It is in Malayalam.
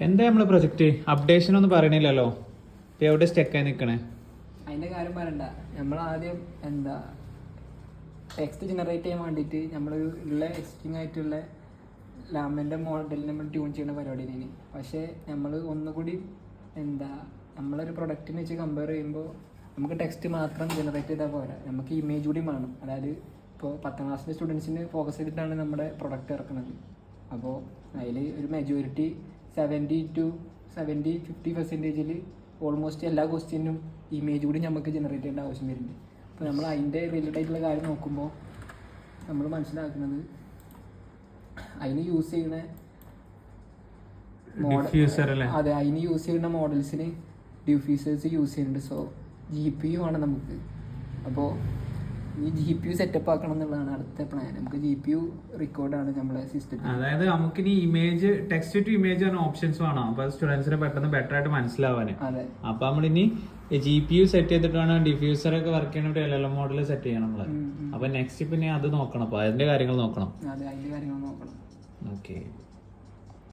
എന്താ നമ്മളെ പ്രൊജക്ട് അപ്ഡേഷൻ ഒന്നും പറയണില്ലല്ലോ, എവിടെ സ്റ്റെക്കായി നിൽക്കണേ? അതിന്റെ കാര്യം പറയണ്ട. നമ്മൾ ആദ്യം ടെക്സ്റ്റ് ജനറേറ്റ് ചെയ്യാൻ വേണ്ടിയിട്ട് നമ്മളൊരു എക്സിസ്റ്റിംഗ് ആയിട്ടുള്ള ലാമിൻ്റെ മോഡൽ നമ്മൾ ട്യൂൺ ചെയ്യുന്ന പരിപാടിയാണ്. പക്ഷേ നമ്മൾ ഒന്നുകൂടി നമ്മളൊരു പ്രൊഡക്റ്റിനെ വെച്ച് കമ്പയർ ചെയ്യുമ്പോൾ നമുക്ക് ടെക്സ്റ്റ് മാത്രം ജനറേറ്റ് ചെയ്താൽ പോരാ, നമുക്ക് ഇമേജ് കൂടി വേണം. അതായത് ഇപ്പോൾ 10ാം ക്ലാസ്സിലെ സ്റ്റുഡൻസിന് ഫോക്കസ് ചെയ്തിട്ടാണ് നമ്മുടെ പ്രൊഡക്റ്റ് ഇറക്കുന്നത്. അപ്പോൾ അതിൽ ഒരു മെജോറിറ്റി 70-50% ഓൾമോസ്റ്റ് എല്ലാ ക്വസ്റ്റ്യനും ഇമേജ് കൂടി നമുക്ക് ജനറേറ്റ് ചെയ്യേണ്ട ആവശ്യം വരുന്നുണ്ട്. അപ്പോൾ നമ്മൾ അതിൻ്റെ റിലേറ്റഡ് ആയിട്ടുള്ള കാര്യം നോക്കുമ്പോൾ നമ്മൾ മനസ്സിലാക്കുന്നത് അതിന് യൂസ് ചെയ്യുന്ന അതെ, അതിന് യൂസ് ചെയ്യുന്ന മോഡൽസിന് ഡിഫ്യൂസേഴ്സ് യൂസ് ചെയ്യുന്നുണ്ട്. സോ GPU ആണ് നമുക്ക്. അപ്പോൾ ഈ GPU സെറ്റപ്പ് ആക്കണം എന്നുള്ളതാണ് അടുത്ത പ്ലാൻ. നമുക്ക് GPU റെക്കോർഡാണ് നമ്മുടെ സിസ്റ്റത്തിൽ. അതായത് നമുക്കിനി ഇമേജ് ടെക്സ്റ്റ് ടു ഇമേജ് ആണ് ഓപ്ഷൻസ് വേണം. അപ്പൊ സ്റ്റുഡൻസിന് പെട്ടെന്ന് ബെറ്റർ ആയിട്ട് മനസ്സിലാവാൻ. അപ്പൊ നമ്മളിനി GPU സെറ്റ് ചെയ്തിട്ട് വേണം ഡിഫ്യൂസർ ഒക്കെ വർക്ക് ചെയ്യണം, LLM മോഡൽ സെറ്റ് ചെയ്യണം നമ്മള്. അപ്പൊ നെക്സ്റ്റ് പിന്നെ അത് നോക്കണം, അപ്പൊ അതിന്റെ കാര്യങ്ങൾ നോക്കണം. അതെ, അതിന്റെ കാര്യങ്ങൾ നോക്കണം. ഓക്കെ.